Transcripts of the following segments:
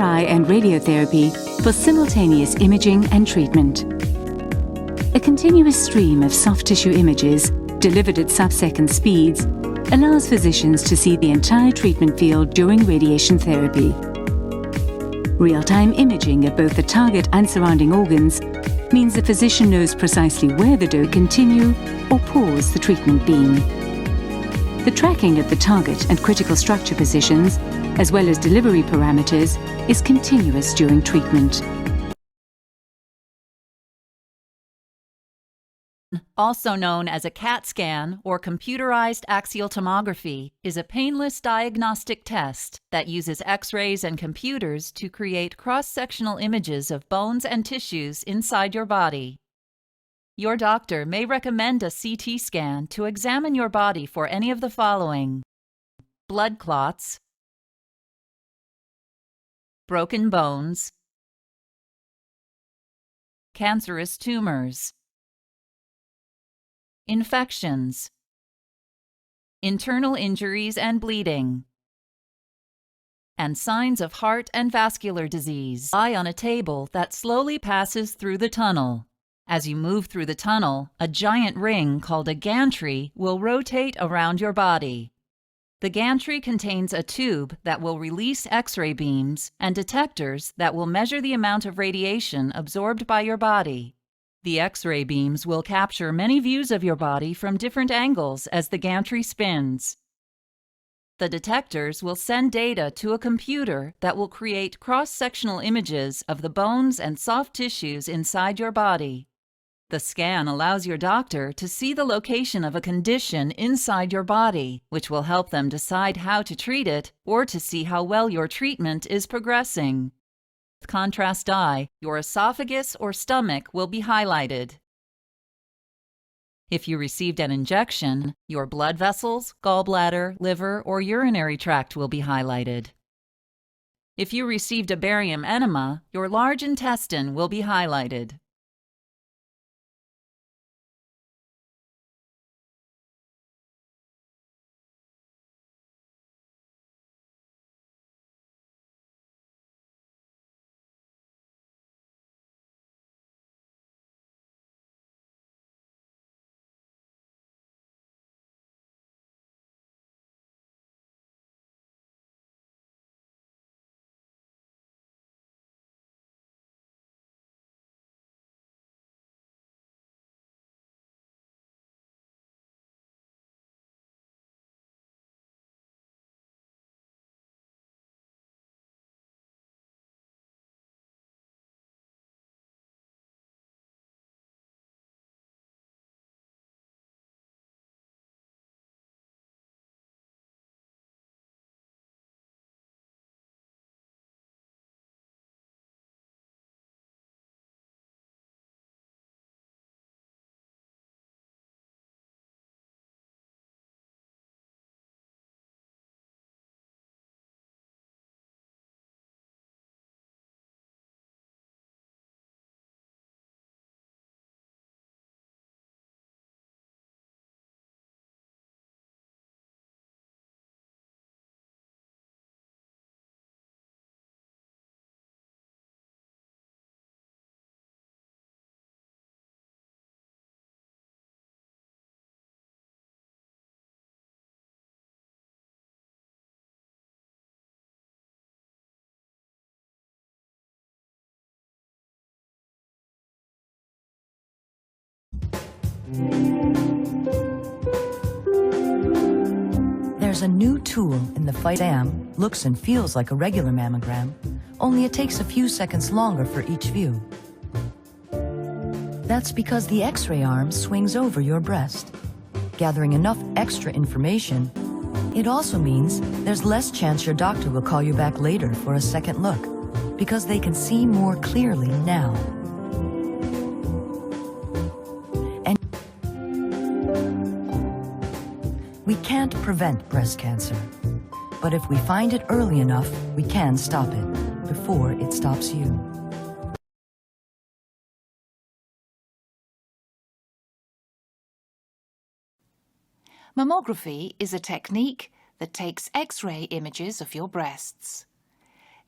MRI and radiotherapy for simultaneous imaging and treatment. A continuous stream of soft tissue images, delivered at sub-second speeds, allows physicians to see the entire treatment field during radiation therapy. Real-time imaging of both the target and surrounding organs means the physician knows precisely where the dose continue or pause the treatment beam. The tracking of the target and critical structure positions, as well as delivery parameters, is continuous during treatment. Also known as a CAT scan or computerized axial tomography, is a painless diagnostic test that uses X-rays and computers to create cross-sectional images of bones and tissues inside your body. Your doctor may recommend a CT scan to examine your body for any of the following: blood clots, broken bones, cancerous tumors, infections, internal injuries and bleeding, and signs of heart and vascular disease. Lie on a table that slowly passes through the tunnel. As you move through the tunnel, a giant ring called a gantry will rotate around your body. The gantry contains a tube that will release X-ray beams and detectors that will measure the amount of radiation absorbed by your body. The X-ray beams will capture many views of your body from different angles as the gantry spins. The detectors will send data to a computer that will create cross-sectional images of the bones and soft tissues inside your body. The scan allows your doctor to see the location of a condition inside your body, which will help them decide how to treat it or to see how well your treatment is progressing. With contrast dye, your esophagus or stomach will be highlighted. If you received an injection, your blood vessels, gallbladder, liver, or urinary tract will be highlighted. If you received a barium enema, your large intestine will be highlighted. There's a new tool in the fight. Exam looks and feels like a regular mammogram, only it takes a few seconds longer for each view. That's because the X-ray arm swings over your breast, gathering enough extra information. It also means there's less chance your doctor will call you back later for a second look, because they can see more clearly now. We can't prevent breast cancer, but if we find it early enough, we can stop it before it stops you. Mammography is a technique that takes X-ray images of your breasts.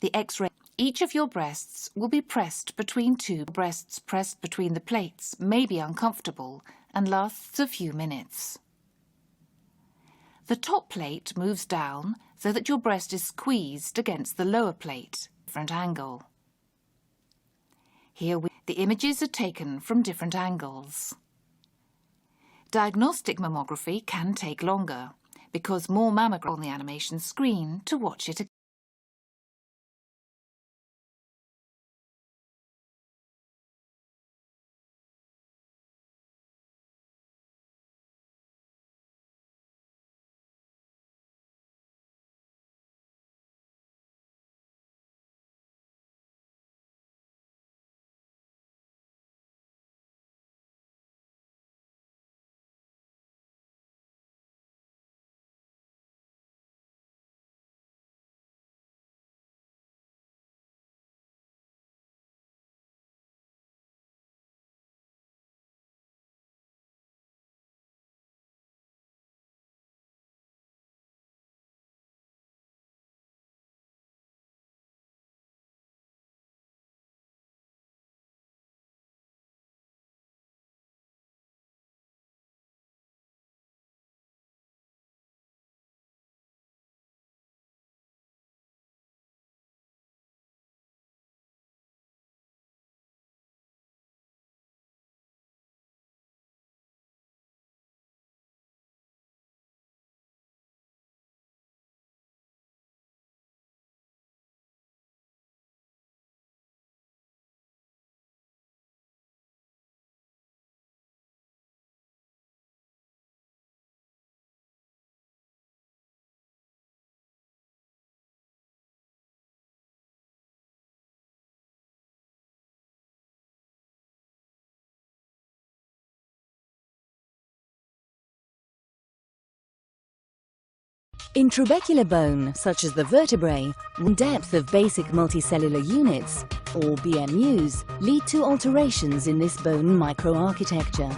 The X-ray Each of your breasts will be pressed between two breasts. Pressed between the plates may be uncomfortable and lasts a few minutes. The top plate moves down so that your breast is squeezed against the lower plate, different angle. Here the images are taken from different angles. Diagnostic mammography can take longer because more mammography on the animation screen to watch it again. In trabecular bone, such as the vertebrae, depth of basic multicellular units, or BMUs, lead to alterations in this bone microarchitecture.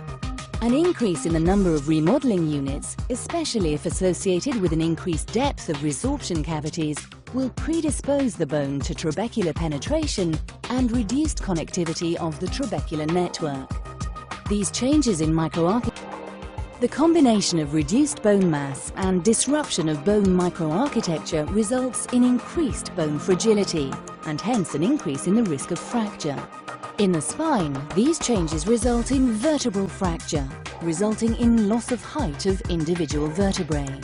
An increase in the number of remodeling units, especially if associated with an increased depth of resorption cavities, will predispose the bone to trabecular penetration and reduced connectivity of the trabecular network. These changes in microarchitecture. The combination of reduced bone mass and disruption of bone microarchitecture results in increased bone fragility and hence an increase in the risk of fracture. In the spine, these changes result in vertebral fracture, resulting in loss of height of individual vertebrae.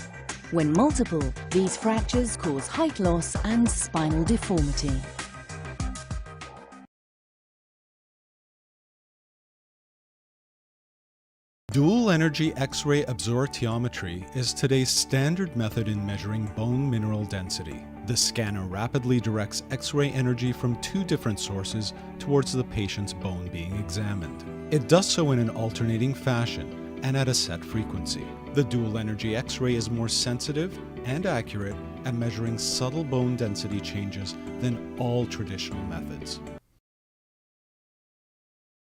When multiple, these fractures cause height loss and spinal deformity. Dual energy X-ray absorptiometry is today's standard method in measuring bone mineral density. The scanner rapidly directs X-ray energy from two different sources towards the patient's bone being examined. It does so in an alternating fashion and at a set frequency. The dual energy X-ray is more sensitive and accurate at measuring subtle bone density changes than all traditional methods.